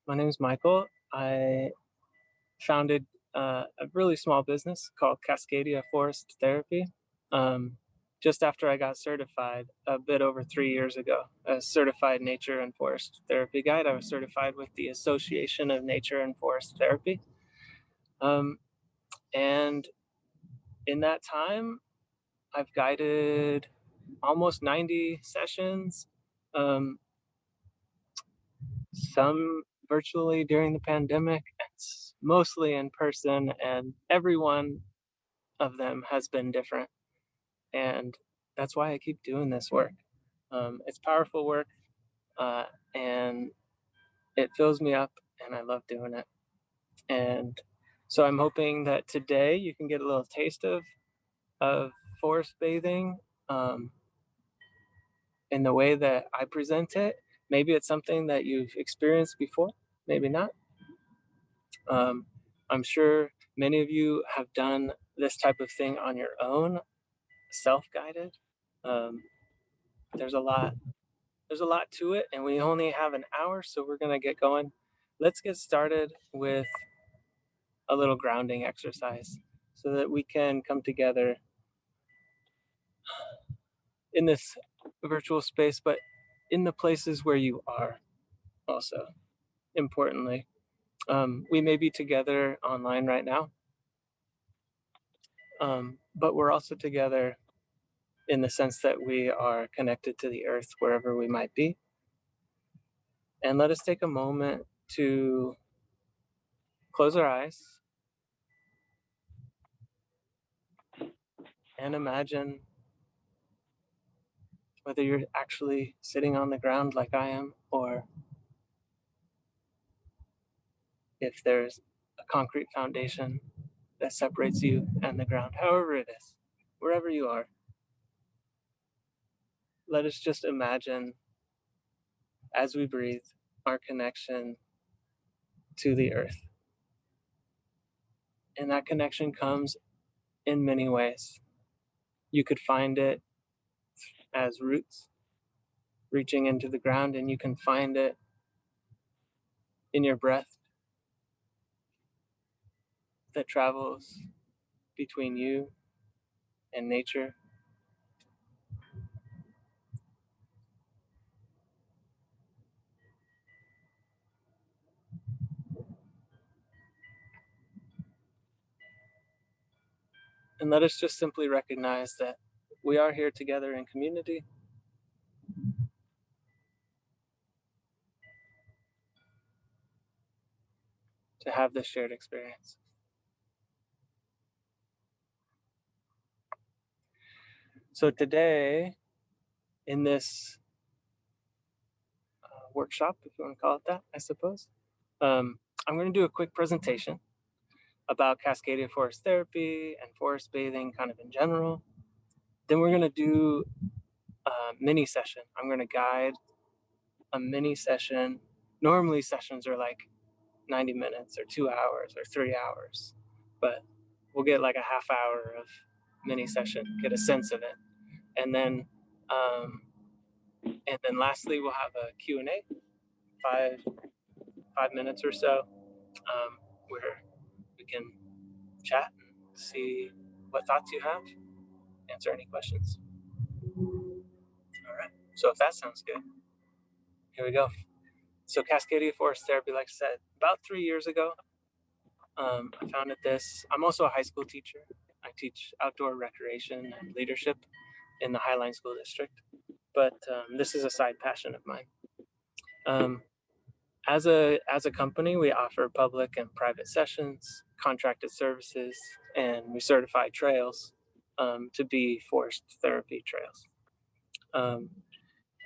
My name is Michael. I founded a really small business called Cascadia Forest Therapy just after I got certified a bit over 3 years ago. As certified nature and forest therapy guide, I was certified with the Association of Nature and Forest Therapy. Um, and in that time, I've guided almost 90 sessions, um, some virtually during the pandemic, and mostly in person, and every one of them has been different. And that's why I keep doing this work. It's powerful work, uh, and it fills me up, and I love doing it. And so I'm hoping that today you can get a little taste of forest bathing um, in the way that I present it. Maybe it's something that you've experienced before, maybe not. Um, I'm sure many of you have done this type of thing on your own, self-guided. Um, there's a lot. There's a lot to it, and we only have an hour, so we're gonna get going. Let's get started with a little grounding exercise, so that we can come together in this virtual space, but in the places where you are. Also, importantly, we may be together online right now, but we're also together in the sense that we are connected to the earth wherever we might be. And let us take a moment to close our eyes and imagine whether you're actually sitting on the ground like I am, or if there's a concrete foundation that separates you and the ground, however it is, wherever you are. Let us just imagine as we breathe our connection to the earth. And that connection comes in many ways. You could find it as roots reaching into the ground, and you can find it in your breath that travels between you and nature. And let us just simply recognize that we are here together in community to have this shared experience. So today, in this workshop, if you want to call it that, I suppose, I'm going to do a quick presentation about Cascadia Forest Therapy and forest bathing kind of in general. Then we're going to do a mini session. I'm going to guide a mini session. Normally sessions are like 90 minutes or 2 hours or 3 hours, but we'll get like a half hour of mini session, get a sense of it. And then lastly, we'll have a Q&A, five minutes or so, where we can chat and see what thoughts you have, answer any questions. All right. So if that sounds good, here we go. So Cascadia Forest Therapy, like I said, about 3 years ago, I founded this. I'm also a high school teacher. I teach outdoor recreation and leadership in the Highline School District, but this is a side passion of mine. As a company, we offer public and private sessions, contracted services, and we certify trails to be forest therapy trails.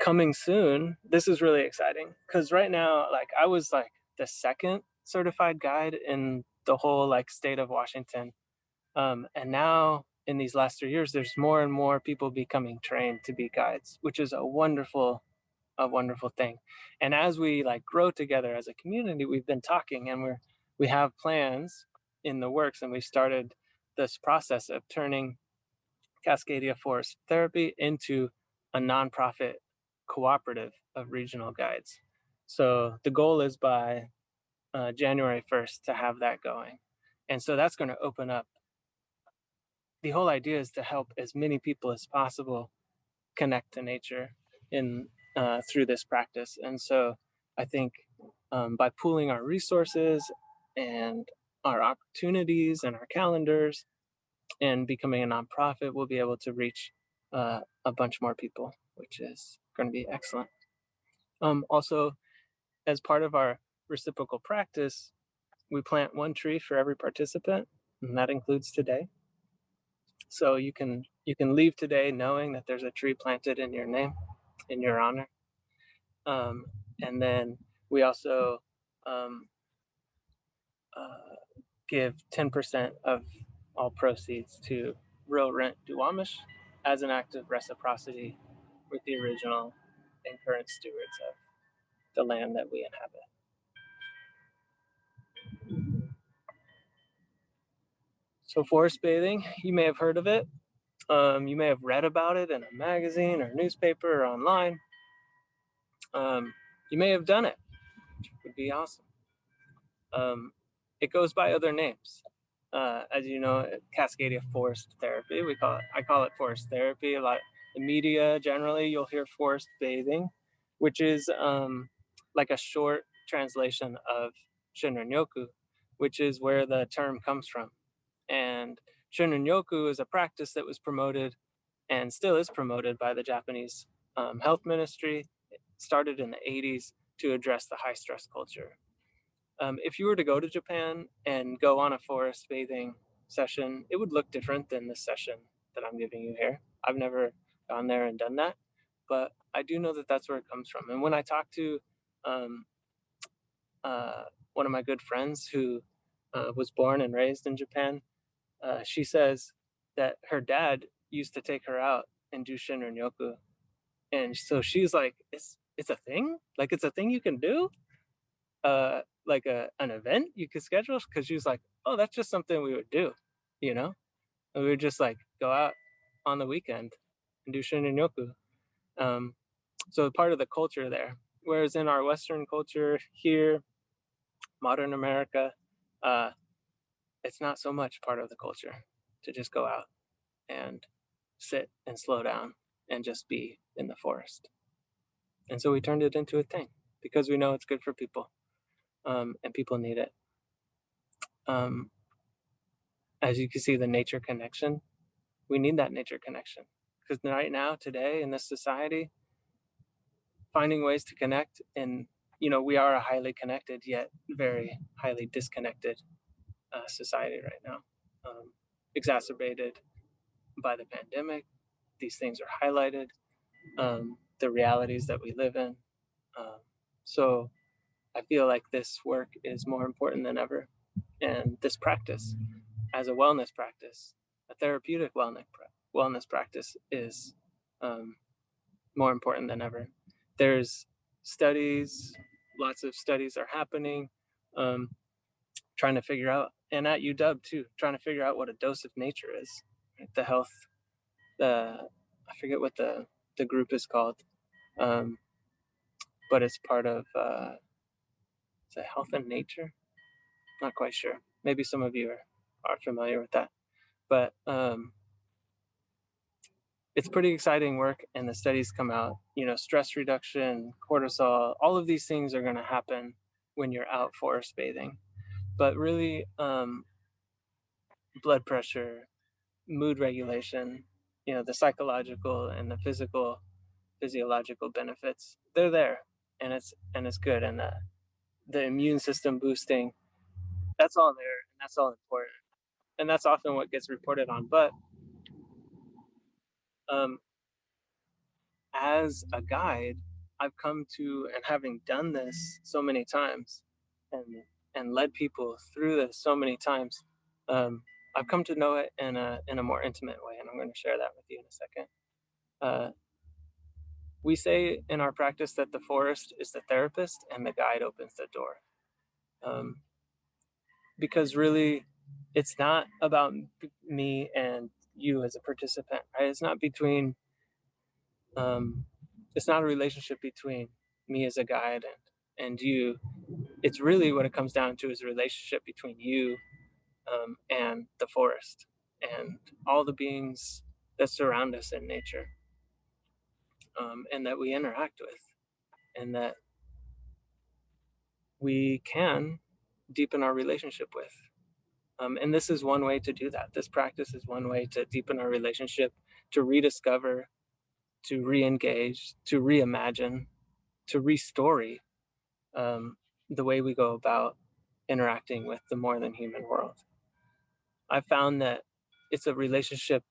Coming soon, this is really exciting because right now, like I was like the second certified guide in the whole like state of Washington, and now in these last 3 years, there's more and more people becoming trained to be guides, which is a wonderful thing. And as we like grow together as a community, we've been talking, and we have plans in the works, and we started this process of turning Cascadia Forest Therapy into a nonprofit cooperative of regional guides. So the goal is by January 1st to have that going. And so that's going to open up. The whole idea is to help as many people as possible connect to nature in through this practice. And so I think by pooling our resources and our opportunities and our calendars and becoming a nonprofit, we'll be able to reach a bunch more people, which is going to be excellent. Also, as part of our reciprocal practice, we plant one tree for every participant, and that includes today. So you can leave today knowing that there's a tree planted in your name, in your honor. Um, and then we also um, uh, give 10% of all proceeds to Real Rent Duwamish as an act of reciprocity with the original and current stewards of the land that we inhabit. So forest bathing, you may have heard of it. You may have read about it in a magazine or newspaper or online. You may have done it, which would be awesome. It goes by other names. As you know, Cascadia forest therapy. I call it forest therapy. A lot in media generally, you'll hear forest bathing, which is like a short translation of Shinrin-yoku, which is where the term comes from. And Shinrin-yoku is a practice that was promoted and still is promoted by the Japanese health ministry. It started in the 80s to address the high stress culture. If you were to go to Japan and go on a forest bathing session, it would look different than the session that I'm giving you here. I've never gone there and done that, but I do know that that's where it comes from. And when I talk to um, one of my good friends who was born and raised in Japan, she says that her dad used to take her out and do Shinrin Yoku. And so she's like, it's a thing? Like it's a thing you can do? Like an event you could schedule? Because she was like, oh, that's just something we would do, you know? And we would just like go out on the weekend and do Shinrin Yoku. So part of the culture there. Whereas in our Western culture here, modern America, uh, it's not so much part of the culture to just go out and sit and slow down and just be in the forest. And so we turned it into a thing because we know it's good for people, and people need it. Um, as you can see, the nature connection, we need that nature connection because right now, today, in this society, finding ways to connect, and we are a highly connected yet very highly disconnected society right now, exacerbated by the pandemic. These things are highlighted, the realities that we live in. So I feel like this work is more important than ever. And this practice, as a wellness practice, a therapeutic wellness practice, is more important than ever. There's studies, lots of studies are happening, trying to figure out, and at UW too, trying to figure out what a dose of nature is. Right? The health, I forget what the group is called, um, but it's part of is it Health and Nature? Not quite sure. Maybe some of you are familiar with that, but it's pretty exciting work. And the studies come out. Stress reduction, cortisol, all of these things are going to happen when you're out forest bathing. But really, blood pressure, mood regulation, the psychological and the physiological benefits, they're there, and it's good. And the immune system boosting, that's all there, and that's all important. And that's often what gets reported on. But um, as a guide, I've come to, and having done this so many times, and led people through this so many times, I've come to know it in a more intimate way, and I'm going to share that with you in a second. We say in our practice that the forest is the therapist and the guide opens the door, because really, it's not about me and you as a participant, right? It's not between it's not a relationship between me as a guide and you it's really what it comes down to is a relationship between you and the forest and all the beings that surround us in nature, and that we interact with, and that we can deepen our relationship with. And this is one way to do that. This practice is one way to deepen our relationship, to rediscover, to re engage, to reimagine, to restory the way we go about interacting with the more than human world. I found that it's a relationship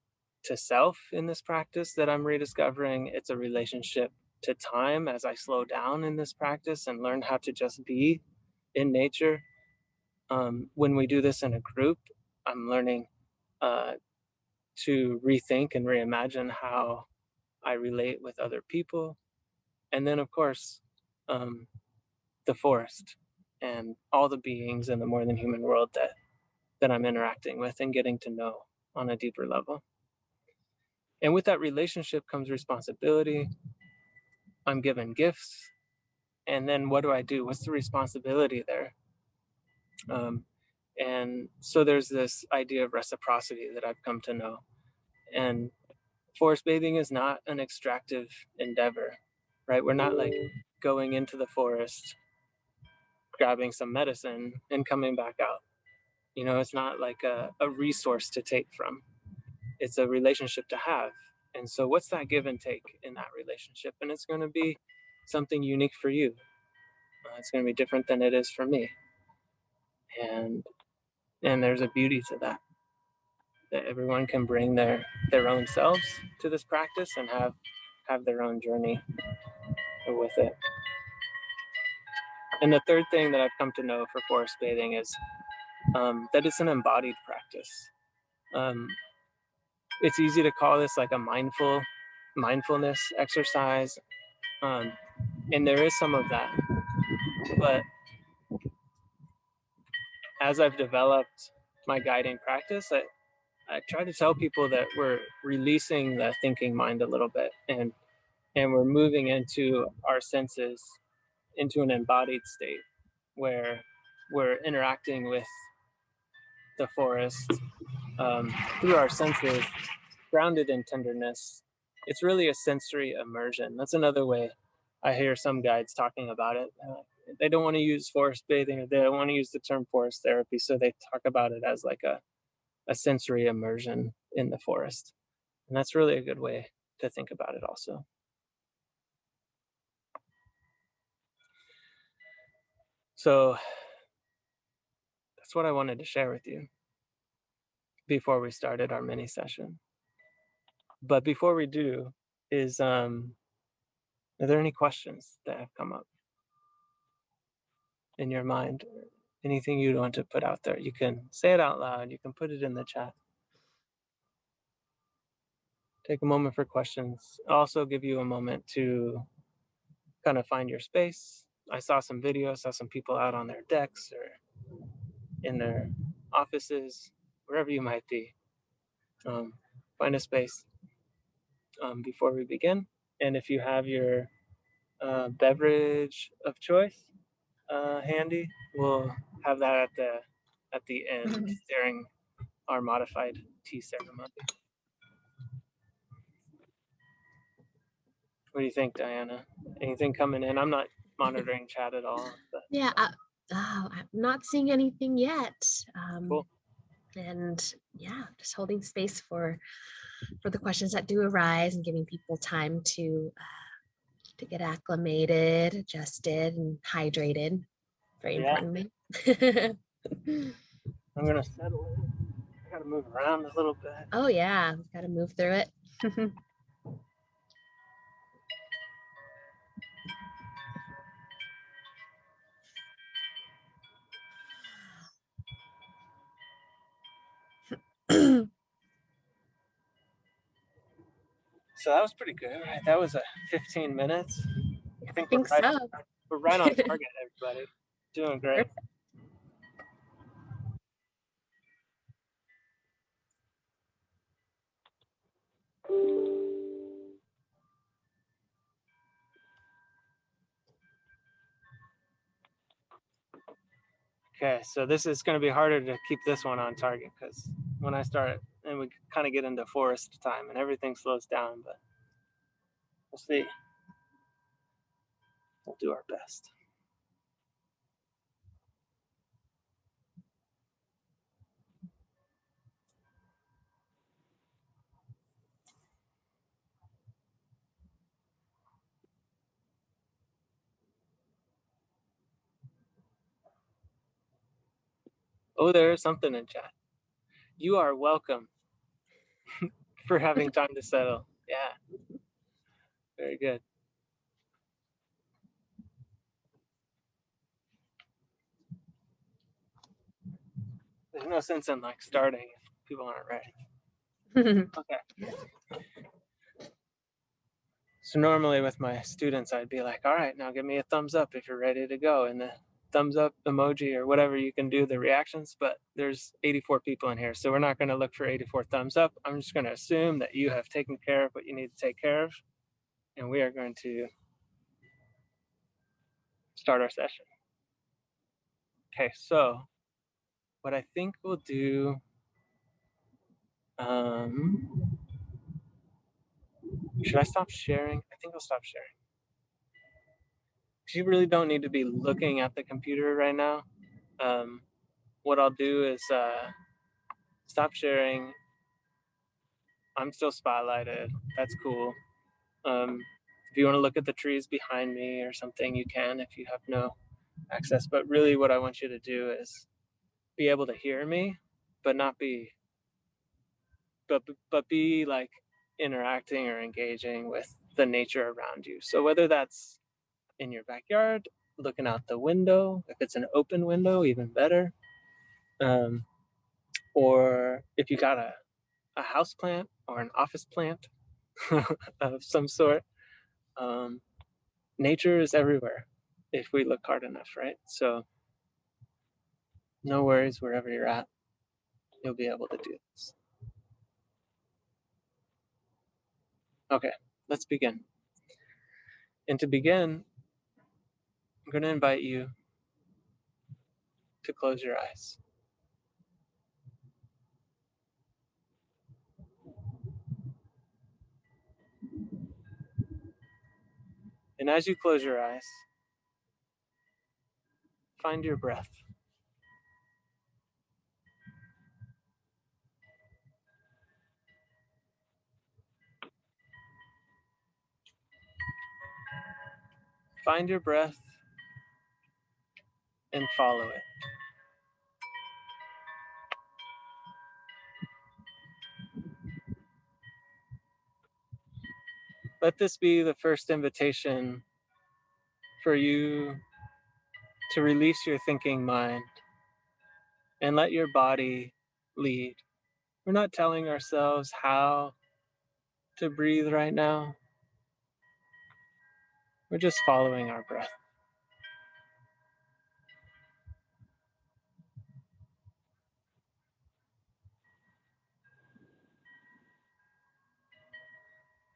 to self in this practice that I'm rediscovering. It's a relationship to time as I slow down in this practice and learn how to just be in nature. When we do this in a group, I'm learning uh, to rethink and reimagine how I relate with other people. And then, of course, um, the forest and all the beings in the more than human world that I'm interacting with and getting to know on a deeper level. And with that relationship comes responsibility. I'm given gifts. And then what do I do? What's the responsibility there? Um, and so there's this idea of reciprocity that I've come to know. And forest bathing is not an extractive endeavor, right? We're not like going into the forest, grabbing some medicine, and coming back out. You know, it's not like a resource to take from, it's a relationship to have. And so, what's that give and take in that relationship? And it's going to be something unique for you. It's going to be different than it is for me. And there's a beauty to that. That everyone can bring their own selves to this practice and have their own journey with it. And the third thing that I've come to know for forest bathing is that it's an embodied practice. Um, it's easy to call this like a mindfulness exercise, um, and there is some of that. But as I've developed my guiding practice, I try to tell people that we're releasing the thinking mind a little bit, and we're moving into our senses, into an embodied state where we're interacting with the forest through our senses, grounded in tenderness. It's really a sensory immersion. That's another way I hear some guides talking about it. They don't want to use forest bathing, or they don't want to use the term forest therapy, so they talk about it as like a sensory immersion in the forest. And that's really a good way to think about it also. So that's what I wanted to share with you before we started our mini session. But before we do, are there any questions that have come up in your mind? Anything you'd want to put out there? You can say it out loud. You can put it in the chat. Take a moment for questions. I'll also give you a moment to kind of find your space. I saw some videos, saw some people out on their decks or in their offices, wherever you might be. Find a space before we begin. And if you have your beverage of choice handy, we'll have that at the end during our modified tea ceremony. What do you think, Diana? Anything coming in? I'm not monitoring chat at all. But, yeah, I'm not seeing anything yet. cool. And yeah, just holding space for the questions that do arise and giving people time to get acclimated, adjusted, and hydrated. Very importantly. I'm gonna settle in. I gotta move around a little bit. Oh yeah, we've got to move through it. So that was pretty good, right? That was 15 minutes. I think so. We're right on target, everybody. Doing great. Okay, so this is going to be harder to keep this one on target because when I start and we kind of get into forest time and everything slows down, but we'll see. We'll do our best. Oh, there's something in chat. You are welcome for having time to settle. Yeah, very good. There's no sense in like starting if people aren't ready. Okay. So normally with my students, I'd be like, all right, now give me a thumbs up if you're ready to go. And the thumbs up emoji or whatever you can do, the reactions. But there's 84 people in here. So we're not going to look for 84 thumbs up. I'm just going to assume that you have taken care of what you need to take care of. And we are going to start our session. Okay, so what I think we'll do, should I stop sharing? I think I'll stop sharing. You really don't need to be looking at the computer right now. What I'll do is stop sharing. I'm still spotlighted. That's cool. If you want to look at the trees behind me or something, you can if you have no access. But really, what I want you to do is be able to hear me, but not be, but be like interacting or engaging with the nature around you. So whether that's in your backyard, looking out the window, if it's an open window, even better. Or if you got a house plant or an office plant of some sort, nature is everywhere if we look hard enough, right? So no worries wherever you're at, you'll be able to do this. Okay, let's begin. And to begin, I'm going to invite you to close your eyes. And as you close your eyes, find your breath. Find your breath and follow it. Let this be the first invitation for you to release your thinking mind and let your body lead. We're not telling ourselves how to breathe right now. We're just following our breath.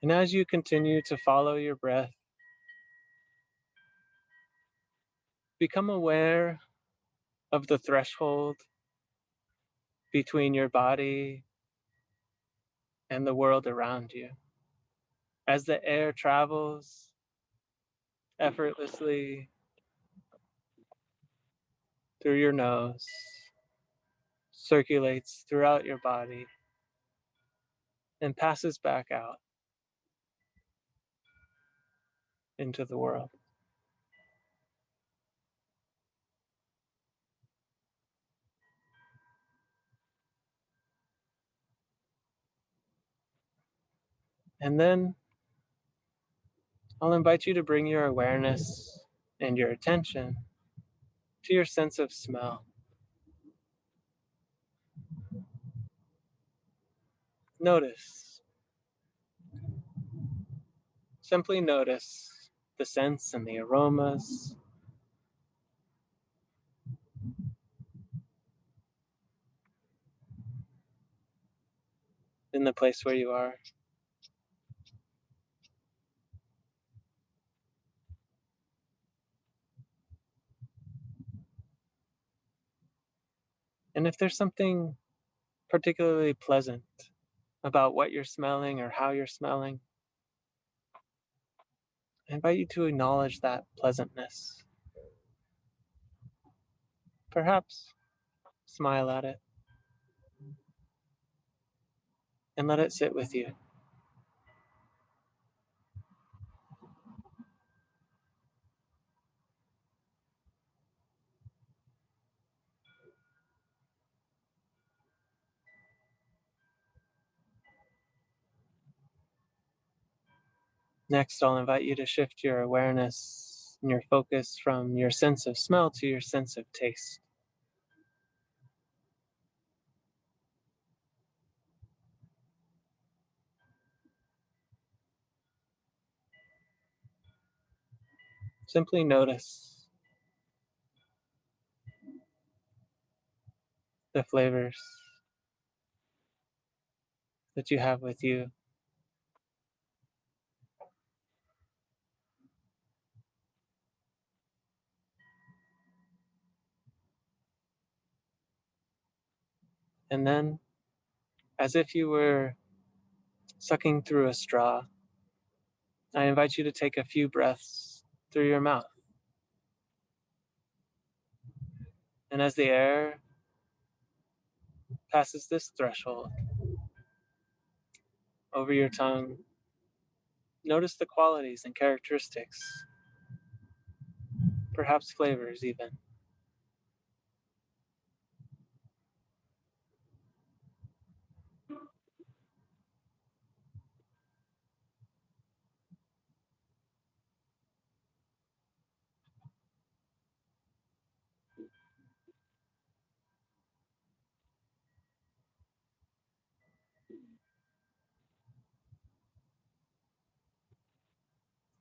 And as you continue to follow your breath, become aware of the threshold between your body and the world around you. As the air travels effortlessly through your nose, circulates throughout your body, and passes back out into the world. And then I'll invite you to bring your awareness and your attention to your sense of smell. Notice, simply notice the scents and the aromas in the place where you are. And if there's something particularly pleasant about what you're smelling or how you're smelling, I invite you to acknowledge that pleasantness. Perhaps smile at it and let it sit with you. Next, I'll invite you to shift your awareness and your focus from your sense of smell to your sense of taste. Simply notice the flavors that you have with you. And then, as if you were sucking through a straw, I invite you to take a few breaths through your mouth. And as the air passes this threshold over your tongue, notice the qualities and characteristics, perhaps flavors even.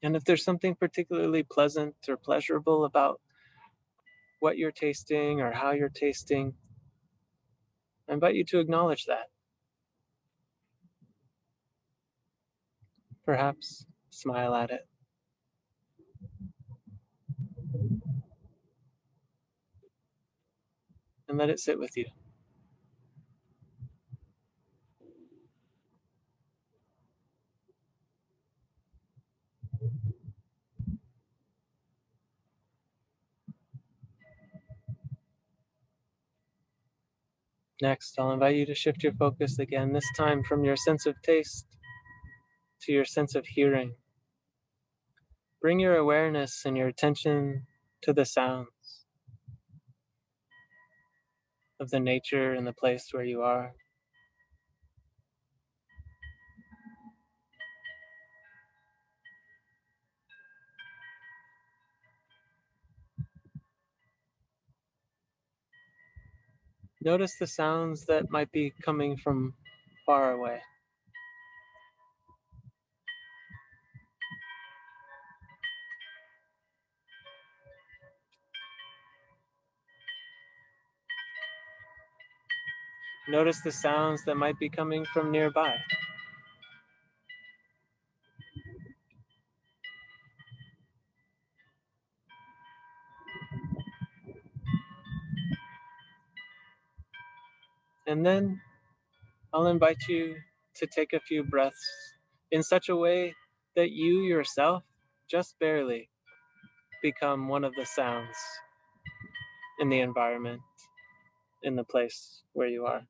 And if there's something particularly pleasant or pleasurable about what you're tasting or how you're tasting, I invite you to acknowledge that. Perhaps smile at it and let it sit with you. Next, I'll invite you to shift your focus again, this time from your sense of taste to your sense of hearing. Bring your awareness and your attention to the sounds of the nature and the place where you are. Notice the sounds that might be coming from far away. Notice the sounds that might be coming from nearby. And then I'll invite you to take a few breaths in such a way that you yourself, just barely, become one of the sounds in the environment, in the place where you are.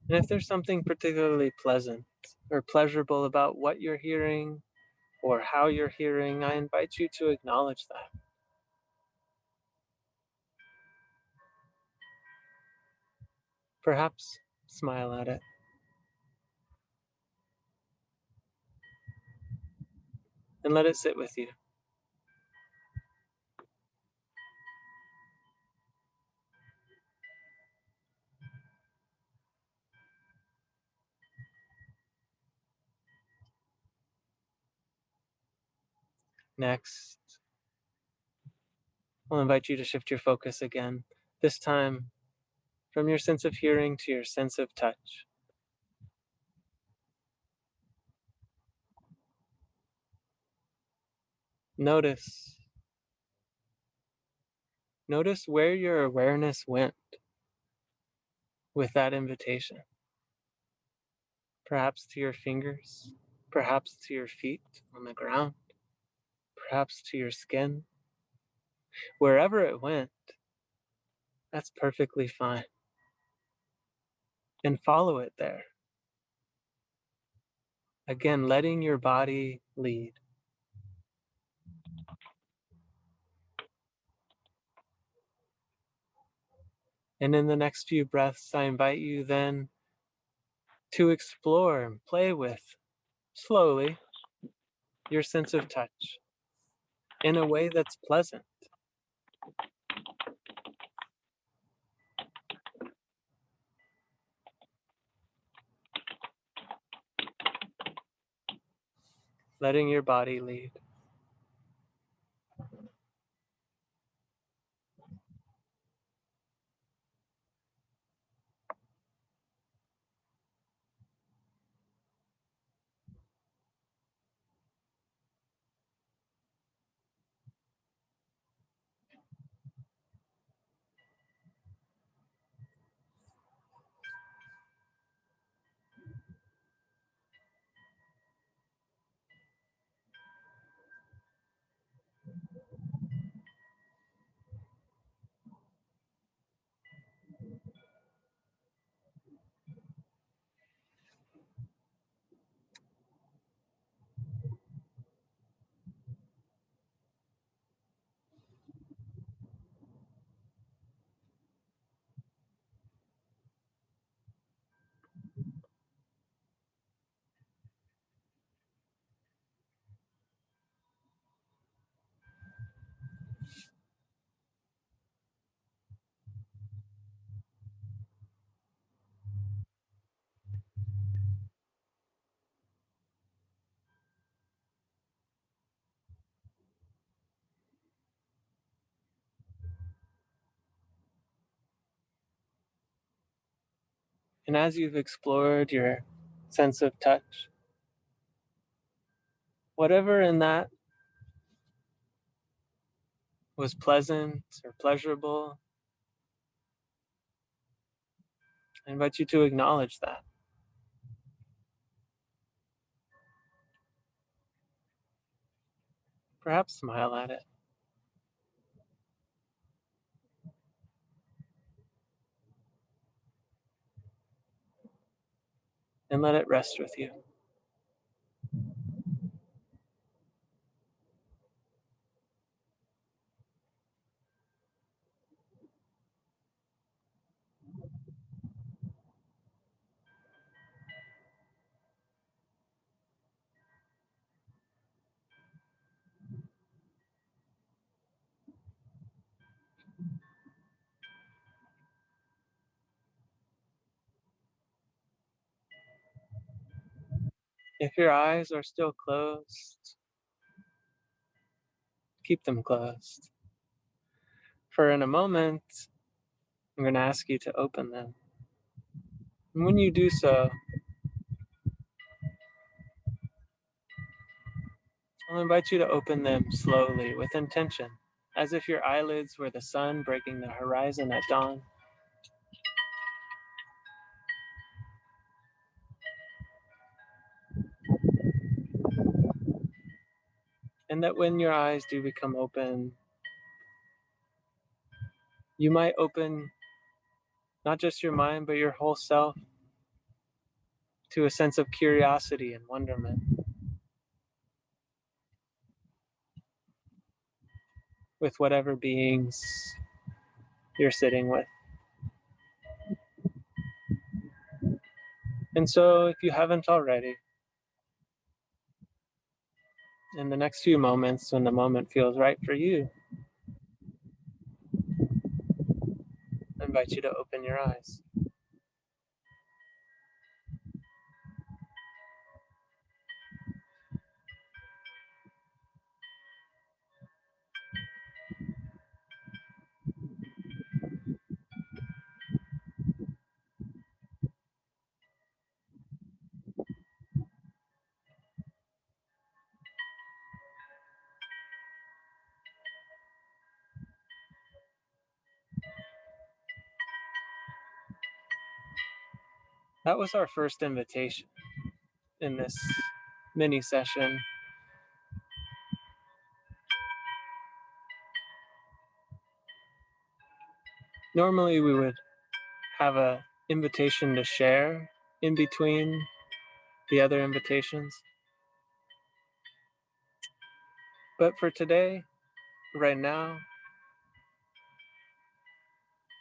And if there's something particularly pleasant or pleasurable about what you're hearing or how you're hearing, I invite you to acknowledge that. Perhaps smile at it and let it sit with you. Next, I'll invite you to shift your focus again, this time from your sense of hearing to your sense of touch. Notice. Notice where your awareness went with that invitation. Perhaps to your fingers, perhaps to your feet on the ground, perhaps to your skin. Wherever it went, that's perfectly fine. And follow it there. Again, letting your body lead. And in the next few breaths, I invite you then to explore and play with, slowly, your sense of touch in a way that's pleasant. Letting your body lead. And as you've explored your sense of touch, whatever in that was pleasant or pleasurable, I invite you to acknowledge that. Perhaps smile at it and let it rest with you. If your eyes are still closed, keep them closed. For in a moment, I'm going to ask you to open them. And when you do so, I'll invite you to open them slowly with intention, as if your eyelids were the sun breaking the horizon at dawn. And that when your eyes do become open, you might open not just your mind, but your whole self to a sense of curiosity and wonderment with whatever beings you're sitting with. And so, if you haven't already, in the next few moments, when the moment feels right for you, I invite you to open your eyes. That was our first invitation in this mini session. Normally we would have an invitation to share in between the other invitations. But for today, right now,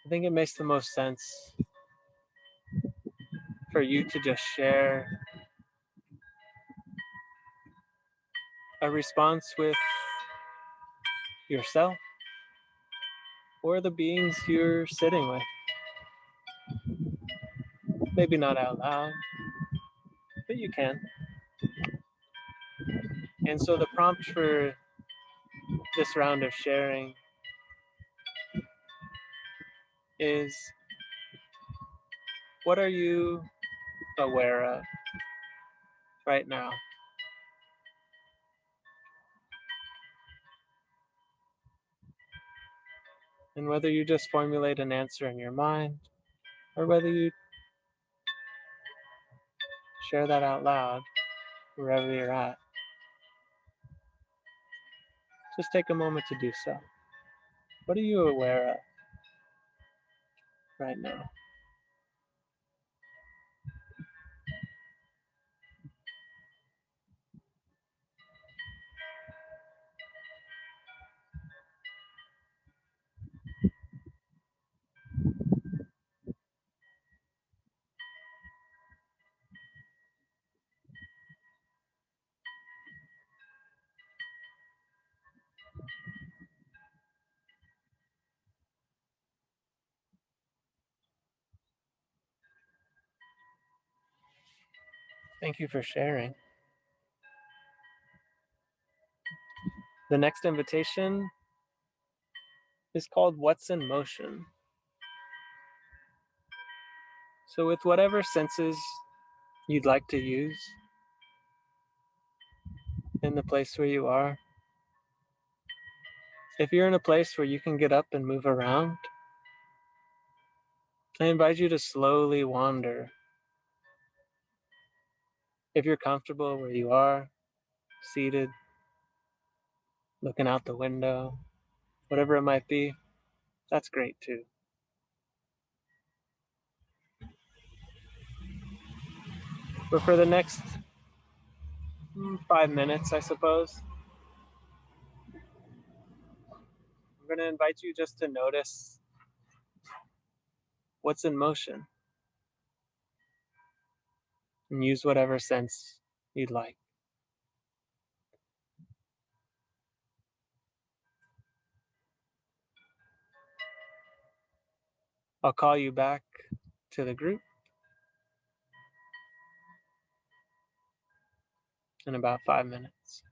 I think it makes the most sense for you to just share a response with yourself or the beings you're sitting with. Maybe not out loud, but you can. And so the prompt for this round of sharing is, what are you aware of right now? And whether you just formulate an answer in your mind or whether you share that out loud wherever you're at, just take a moment to do so. What are you aware of right now? Thank you for sharing. The next invitation is called What's in Motion. So, with whatever senses you'd like to use in the place where you are, if you're in a place where you can get up and move around, I invite you to slowly wander. If you're comfortable where you are, seated, looking out the window, whatever it might be, that's great too. But for the next 5 minutes, I suppose, I'm going to invite you just to notice what's in motion and use whatever sense you'd like. I'll call you back to the group in about 5 minutes.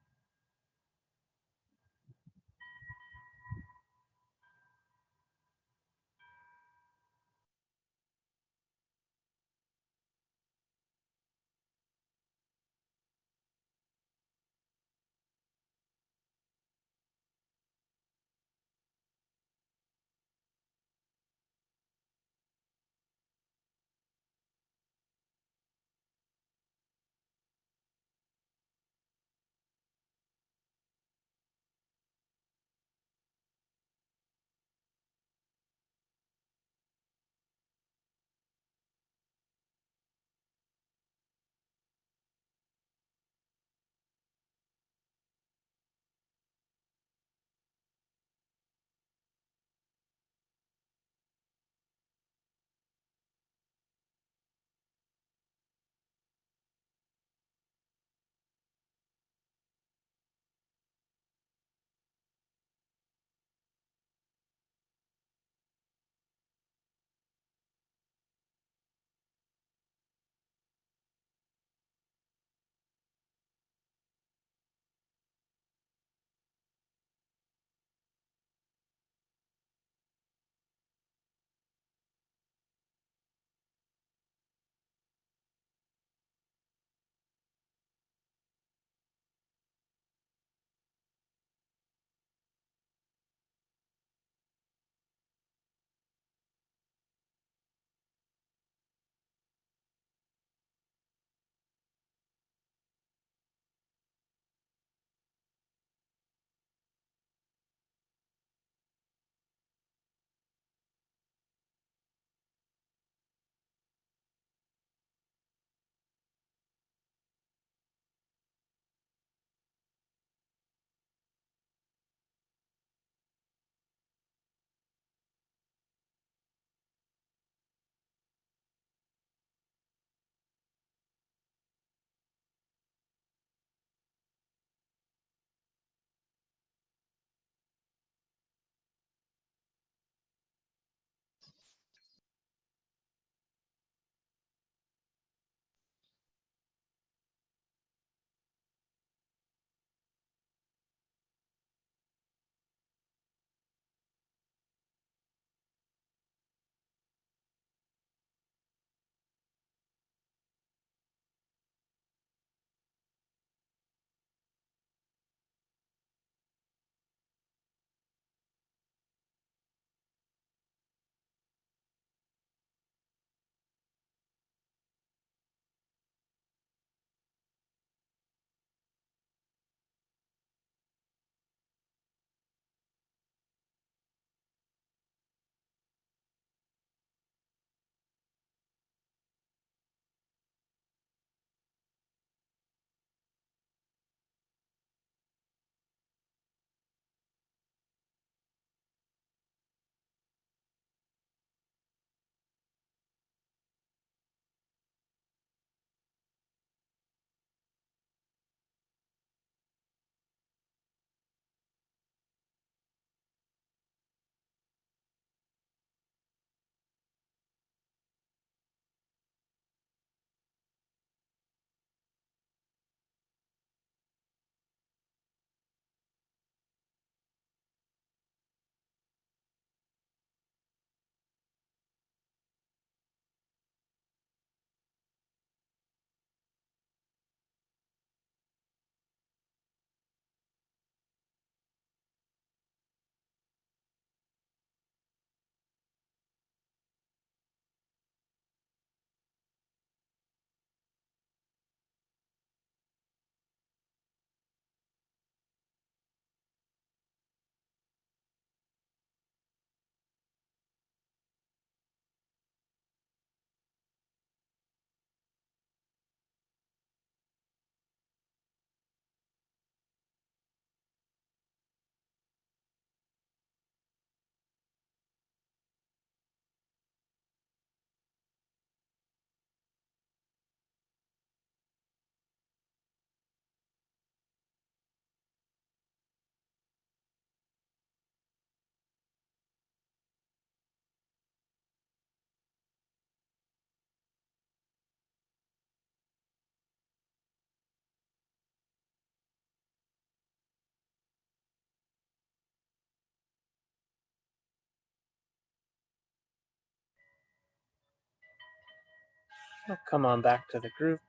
I'll come on back to the group.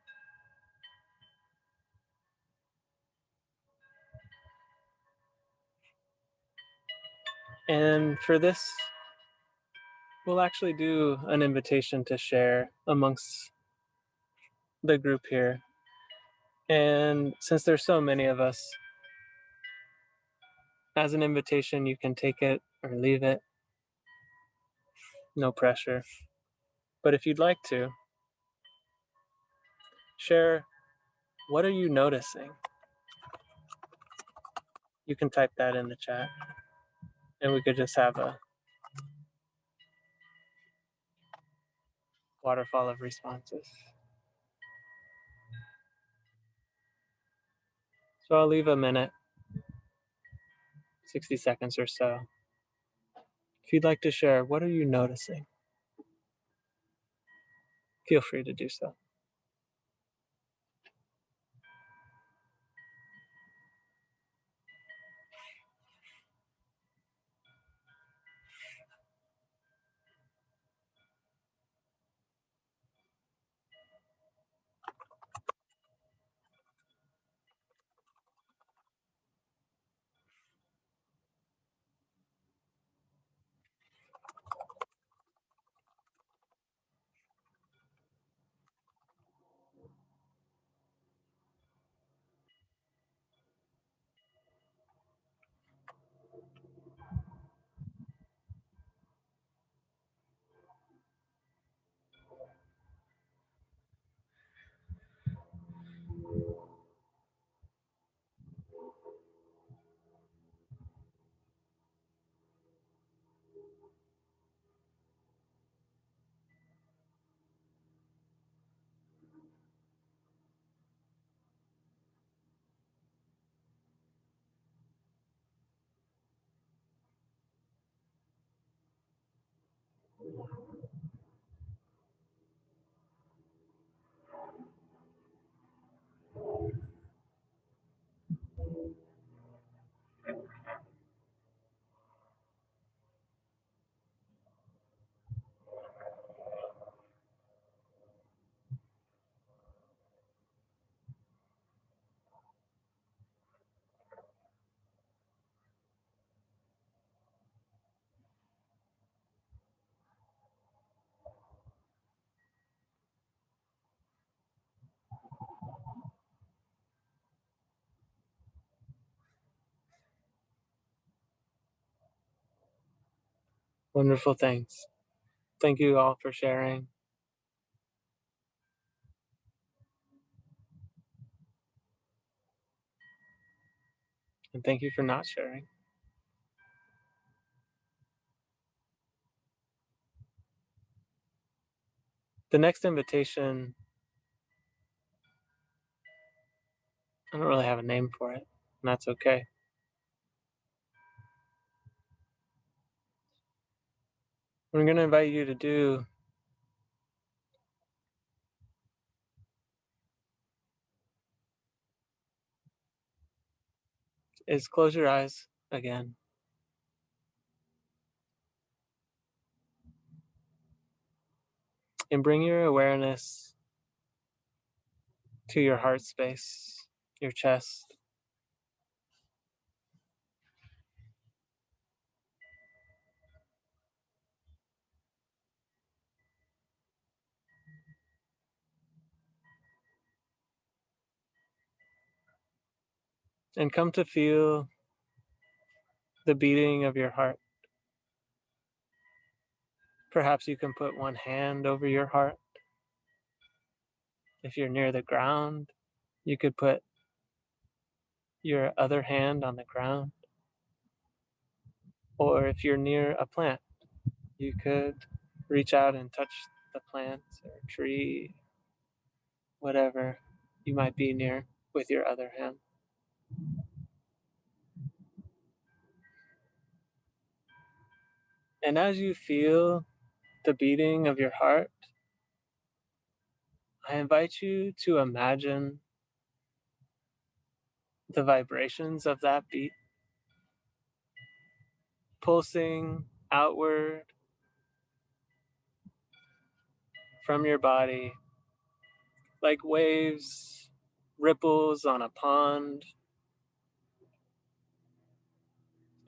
And for this, we'll actually do an invitation to share amongst the group here. And since there's so many of us, as an invitation, you can take it or leave it. No pressure. But if you'd like to, share, what are you noticing? You can type that in the chat and we could just have a waterfall of responses. So I'll leave a minute, 60 seconds or so. If you'd like to share, what are you noticing? Feel free to do so. Wonderful, thanks. Thank you all for sharing. And thank you for not sharing. The next invitation, I don't really have a name for it, and that's okay. What I'm going to invite you to do is close your eyes again and bring your awareness to your heart space, your chest, and come to feel the beating of your heart. Perhaps you can put one hand over your heart. If you're near the ground, you could put your other hand on the ground. Or if you're near a plant, you could reach out and touch the plant or tree, whatever you might be near with your other hand. And as you feel the beating of your heart, I invite you to imagine the vibrations of that beat pulsing outward from your body like waves, ripples on a pond,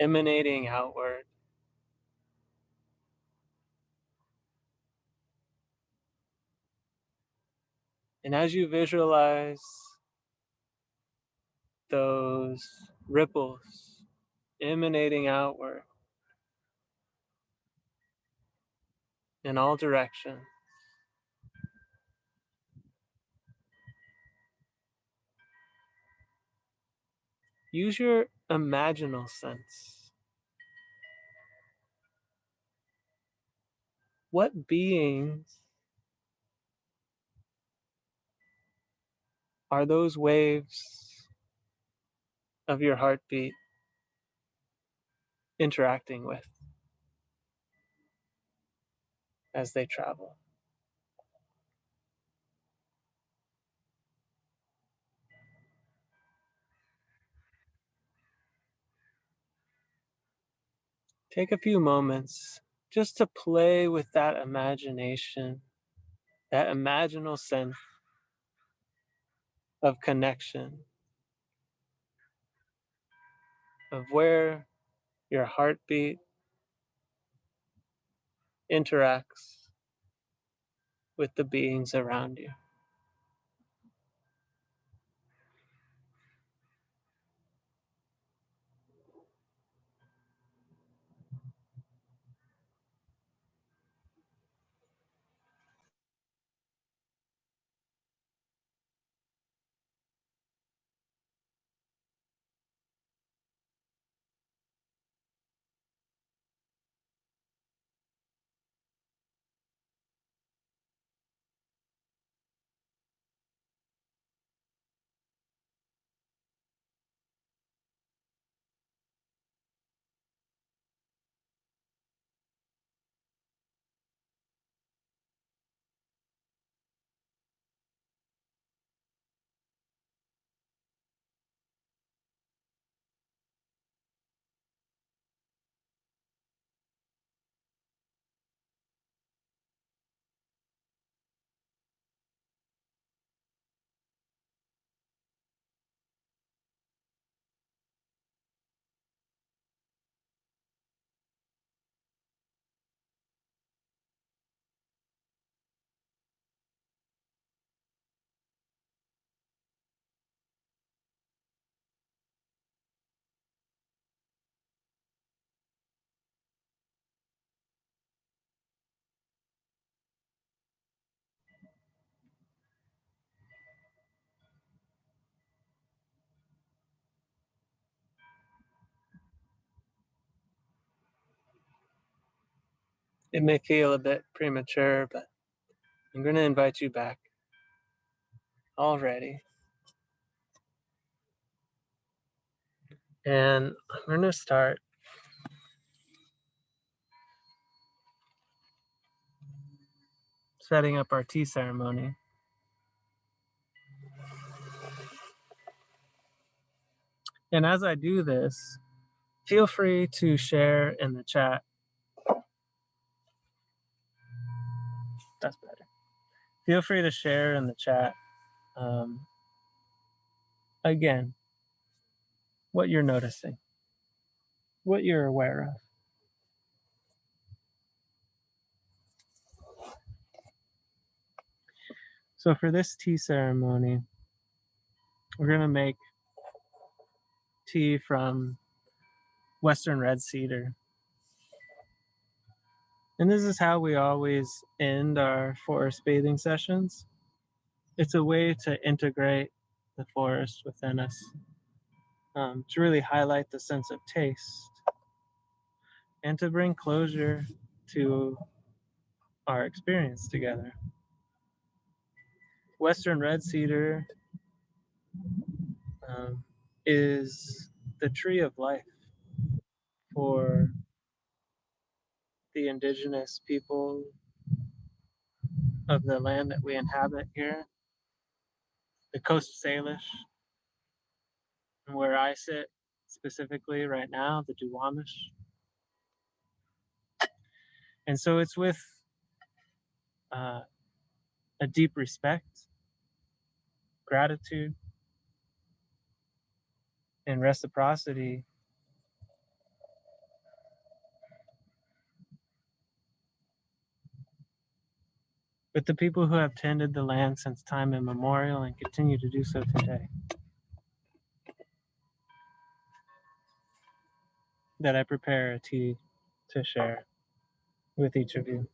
emanating outward. And as you visualize those ripples emanating outward in all directions, use your imaginal sense. What beings are those waves of your heartbeat interacting with as they travel? Take a few moments just to play with that imagination, that imaginal sense of connection, of where your heartbeat interacts with the beings around you. It may feel a bit premature, but I'm going to invite you back already. And I'm going to start setting up our tea ceremony. And as I do this, feel free to share in the chat. That's better. Feel free to share in the chat again what you're noticing, what you're aware of. So for this tea ceremony, we're going to make tea from Western red cedar. And this is how we always end our forest bathing sessions. It's a way to integrate the forest within us, to really highlight the sense of taste and to bring closure to our experience together. Western red cedar is the tree of life for the indigenous people of the land that we inhabit here, the Coast Salish, and where I sit specifically right now, the Duwamish. And so it's with a deep respect gratitude and reciprocity with the people who have tended the land since time immemorial and continue to do so today. That I prepare a tea to share with each of you.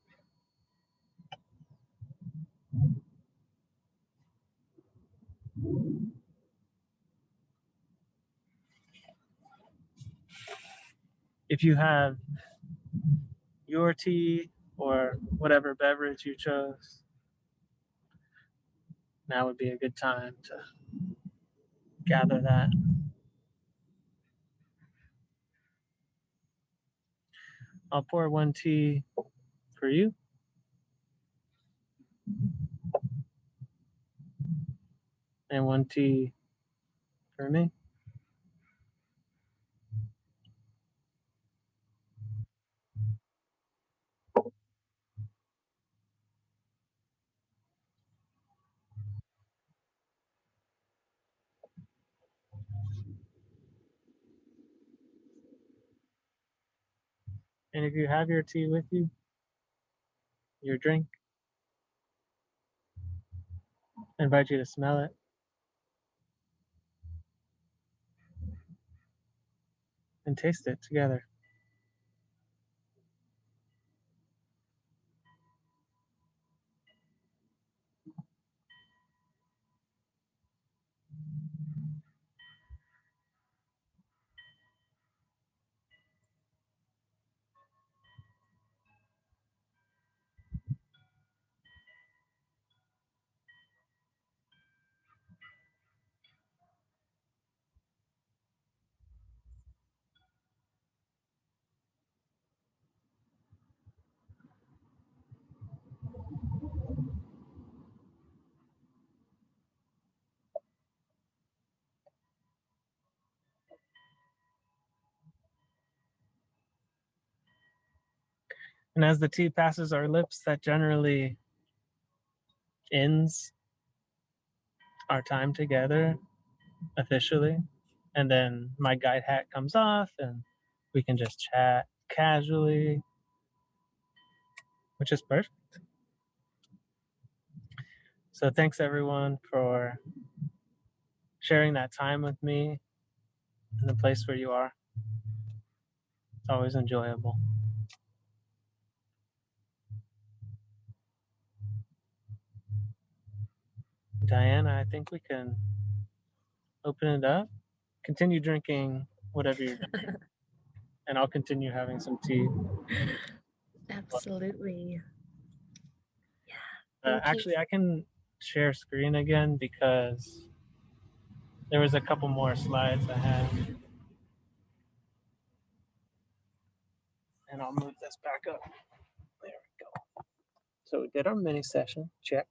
If you have your tea or whatever beverage you chose, now would be a good time to gather that. I'll pour one tea for you and one tea for me. And if you have your tea with you, your drink, I invite you to smell it and taste it together. And as the tea passes our lips, that generally ends our time together officially. And then my guide hat comes off and we can just chat casually, which is perfect. So thanks everyone for sharing that time with me in the place where you are. It's always enjoyable. Diana, I think we can open it up. Continue drinking whatever you're drinking, and I'll continue having some tea. Absolutely. Yeah. Thank you. Actually, I can share screen again because there was a couple more slides I have. And I'll move this back up. There we go. So we did our mini session. Check.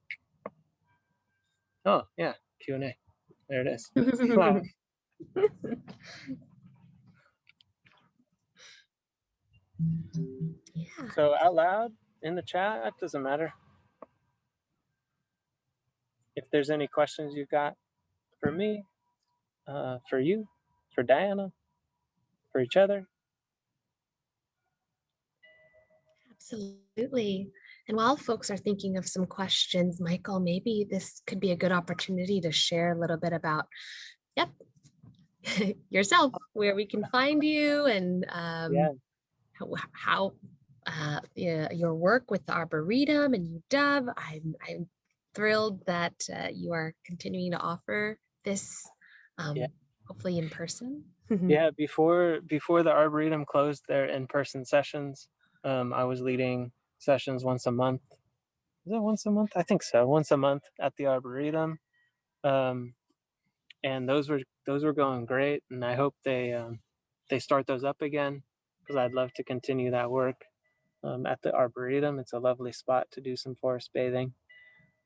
Oh, yeah. Q&A. There it is. Flash. Yeah. So out loud in the chat, that doesn't matter. If there's any questions you got for me, for you, for Diana, for each other. Absolutely. And while folks are thinking of some questions, Michael, maybe this could be a good opportunity to share a little bit about, yep, yourself, where we can find you, and Yeah. how yeah, your work with the Arboretum and UW. I'm thrilled that you are continuing to offer this, Yeah. hopefully in person. Yeah. Before the Arboretum closed their in-person sessions, I was leading sessions once a month. Is it once a month? I think so. Once a month at the Arboretum. And those were going great, and I hope they start those up again because I'd love to continue that work at the Arboretum. It's a lovely spot to do some forest bathing.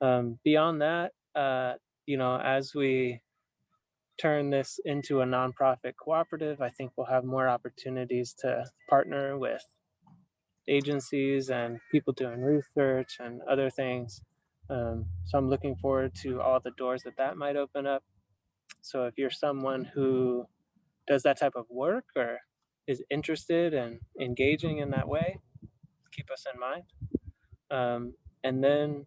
Beyond that, as we turn this into a nonprofit cooperative, I think we'll have more opportunities to partner with agencies and people doing research and other things So I'm looking forward to all the doors that that might open up. So if you're someone who does that type of work or is interested in engaging in that way, keep us in mind. And then,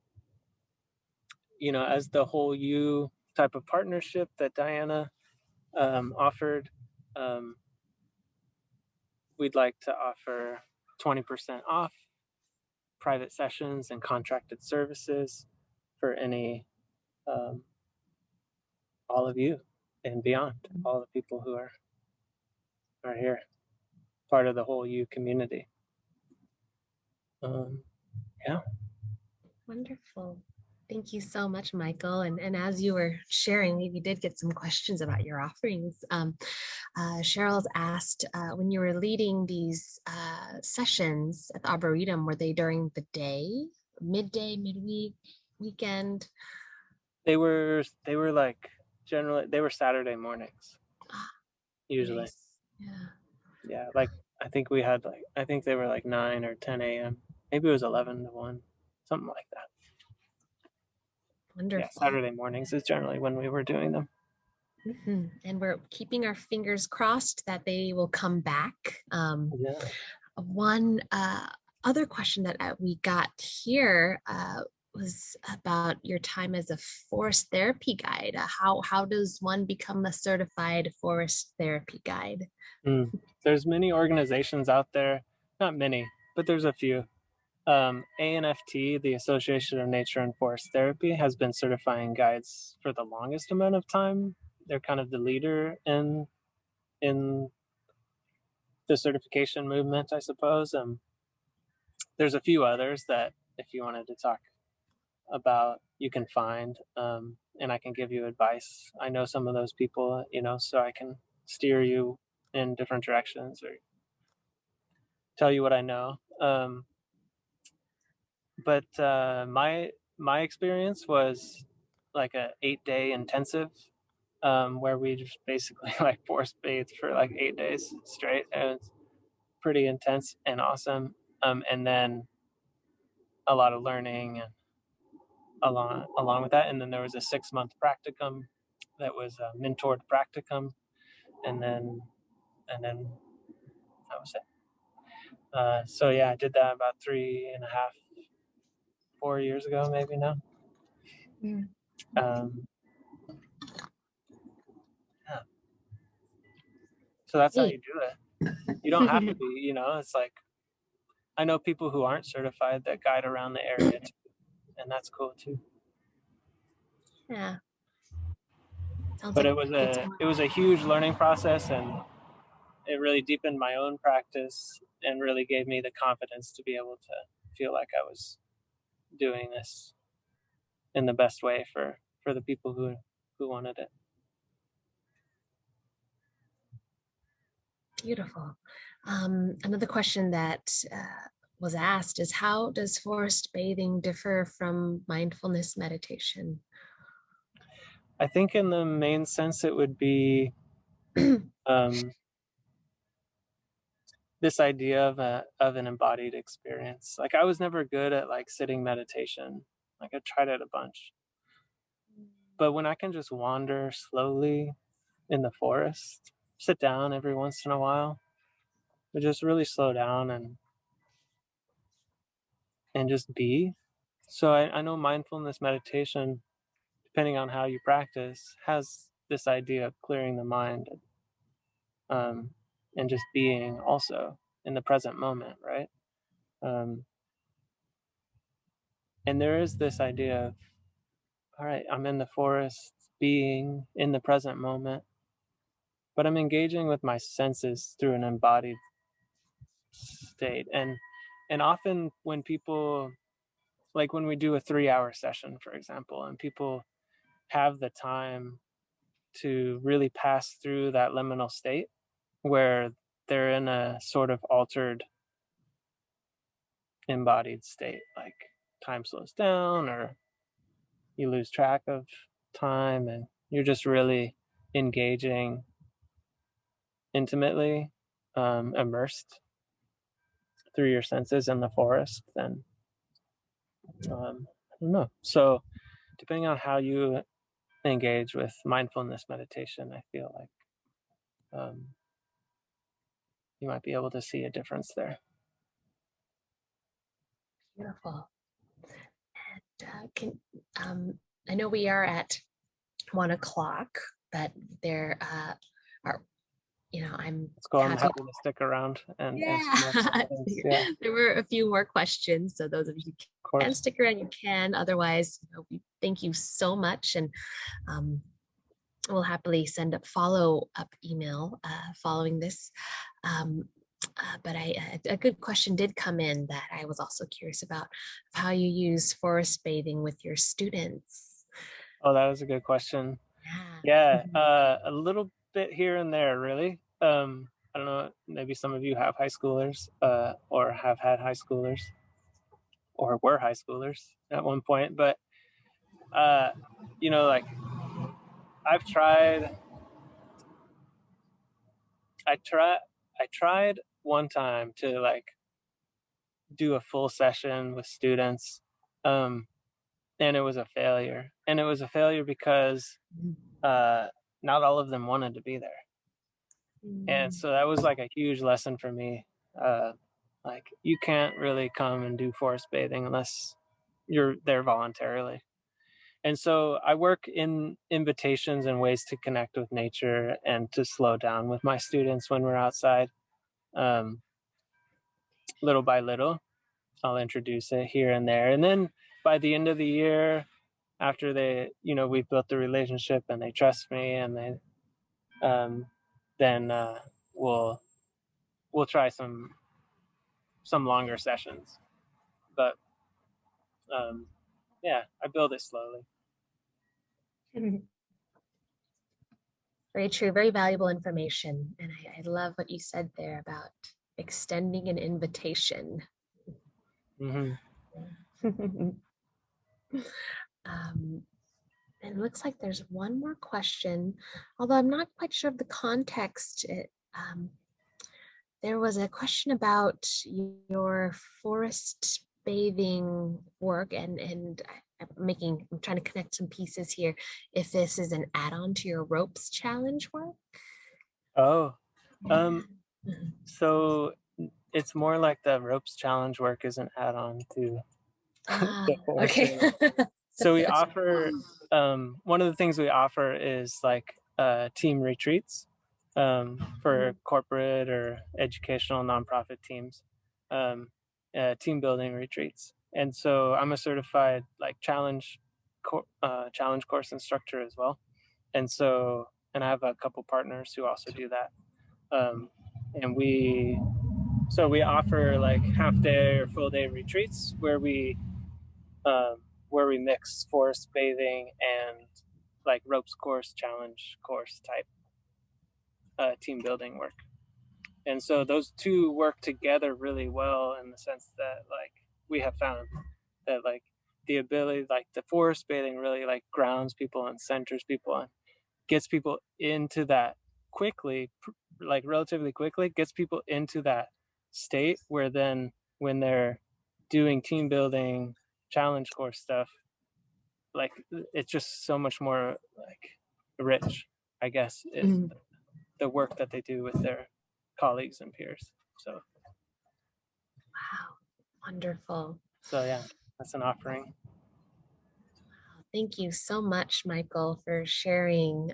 as the whole you type of partnership that Diana offered, um, we'd like to offer 20% off private sessions and contracted services for any, um, all of you and beyond, all the people who are here, part of the whole you community. Yeah. Wonderful. Thank you so much, Michael. And as you were sharing, we did get some questions about your offerings. Cheryl's asked, when you were leading these sessions at the Arboretum, were they during the day, midday, midweek, weekend? They were like generally they were Saturday mornings Ah, usually. nice. Yeah. Yeah, like I think they were like 9 or 10 a.m. Maybe it was 11 to 1, something like that. Yeah, Wonderful. Saturday mornings is generally when we were doing them. And we're keeping our fingers crossed that they will come back. Yeah. One other question that we got here was about your time as a forest therapy guide. How does one become a certified forest therapy guide? There's many organizations out there, not many, but there's a few. ANFT, the Association of Nature and Forest Therapy, has been certifying guides for the longest amount of time. They're kind of the leader in the certification movement, I suppose. There's a few others that, if you wanted to talk about, you can find, and I can give you advice. I know some of those people, so I can steer you in different directions or tell you what I know. But my experience was like a 8-day intensive, where we just basically like force bathed for like 8 days straight, and it's pretty intense and awesome. And then a lot of learning and along with that, and then there was a 6-month practicum that was a mentored practicum, and then that was it. So yeah, I did that about 3.5, 4 years ago, maybe now. Mm. Um, yeah. So that's how Hey. you do it. You don't have to be, it's like I know people who aren't certified that guide around the area too, and that's cool too. Yeah, sounds But like it's it more. was a huge learning process, and it really deepened my own practice and really gave me the confidence to be able to feel like I was doing this in the best way for the people who wanted it. Beautiful. Another question that was asked is, how does forest bathing differ from mindfulness meditation? I think in the main sense it would be, um, this idea of an embodied experience. Like I was never good at like sitting meditation. Like I tried it a bunch, but when I can just wander slowly in the forest, sit down every once in a while, but just really slow down and just be. So I know mindfulness meditation, depending on how you practice, has this idea of clearing the mind, um, and just being also in the present moment, right? Um, and there is this idea of, all right, I'm in the forest, being in the present moment, but I'm engaging with my senses through an embodied state. And often when people, like when we do a 3-hour session, for example, and people have the time to really pass through that liminal state where they're in a sort of altered embodied state, like time slows down or you lose track of time and you're just really engaging intimately, immersed through your senses in the forest, then don't know. So depending on how you engage with mindfulness meditation, I feel like you might be able to see a difference there. Beautiful. Can I know we are at 1 o'clock, but there are, I'm Let's go. I'm happy. happy to stick around and answer more Yeah, questions. Yeah, of there were a few more questions. So those of you who can course. stick around, you can. Otherwise, we thank you so much, and um, we'll happily send a follow-up email following this. Um, but a good question did come in that I was also curious about, how you use forest bathing with your students. Oh, that was a good question. Yeah. Yeah, Mhm. a little bit here and there, really. I don't know. Maybe some of you have high schoolers, or have had high schoolers, or were high schoolers at one point. But uh, like I've tried. I try. I tried one time to like do a full session with students, um, and it was a failure. And it was a failure because uh, not all of them wanted to be there. And Mhm. so that was like a huge lesson for me. Uh, like you can't really come and do forest bathing unless you're there voluntarily. And so I work in invitations and ways to connect with nature and to slow down with my students when we're outside. Um, Little by little, I'll introduce it here and there. And then by the end of the year, after we've built the relationship and they trust me, and um, then we'll try some longer sessions. But um, yeah, I build it slowly. Very true, very valuable information. And I love what you said there about extending an invitation. Mm-hmm. um, and it looks like there's one more question, although I'm not quite sure of the context. There was a question about your forest bathing work, and I'm trying to connect some pieces here. If this is an add-on to your ropes challenge work. Oh, Yeah. um, so it's more like the ropes challenge work is an add-on to Ah, the forest okay. bathing. So we offer one of the things we offer is like team retreats for corporate or educational nonprofit teams, um, team building retreats. And so I'm a certified like challenge course instructor as well. And so and I have a couple partners who also do that. And we offer like half day or full day retreats where we mix forest bathing and like ropes course, challenge course type team building work. And so those two work together really well in the sense that like we have found that like the ability, like the forest bathing really like grounds people and centers people and gets people into that quickly, like relatively quickly, gets people into that state where then when they're doing team building challenge course stuff, like it's just so much more like rich, I guess, is Mhm. the work that they do with their colleagues and peers. So Wow, wonderful. yeah, that's an offering. Thank you so much, Michael, for sharing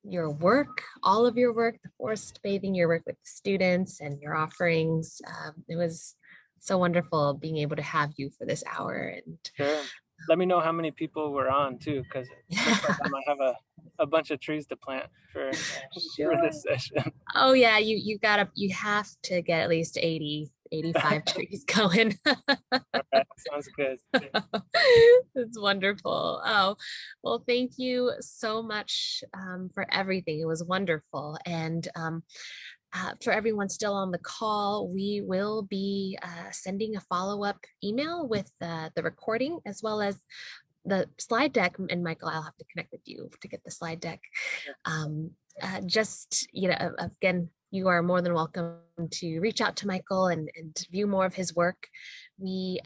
your work, all of your work, the forest bathing, your work with students, and your offerings. It was so wonderful being able to have you for this hour. And Sure. Let me know how many people were on too, because it looks like I might have a bunch of trees to plant for for sure. this session. Oh yeah, you have to get at least 80, 85 trees going. All right, sounds good. It's wonderful. Oh, well, thank you so much for everything. It was wonderful. And for everyone still on the call, we will be sending a follow-up email with the recording as well as the slide deck. And Michael, I'll have to connect with you to get the slide deck. Um, just, again, you are more than welcome to reach out to Michael and view more of his work. We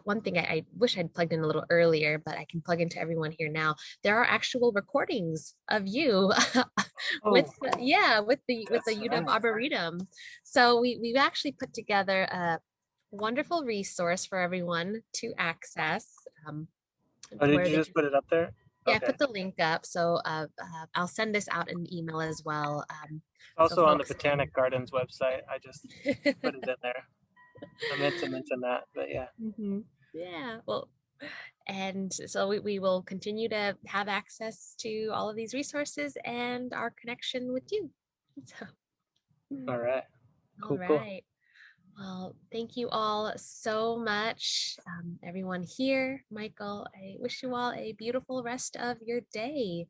one thing I wish I'd plugged in a little earlier, but I can plug into everyone here now. There are actual recordings of you with Oh, yeah, with the that's UW nice. Arboretum. So we've actually put together a wonderful resource for everyone to access. Oh, did Where you they just put it up there? Yeah, I Okay. put the link up. So I'll send this out in email as well. It's So also on the folks Botanic Gardens website. I just put it in there. I meant to mention that, but yeah. Mhm. Yeah, well, and so we will continue to have access to all of these resources and our connection with you. So, All right. all Cool, cool. right. Well, thank you all so much, everyone here. Michael, I wish you all a beautiful rest of your day.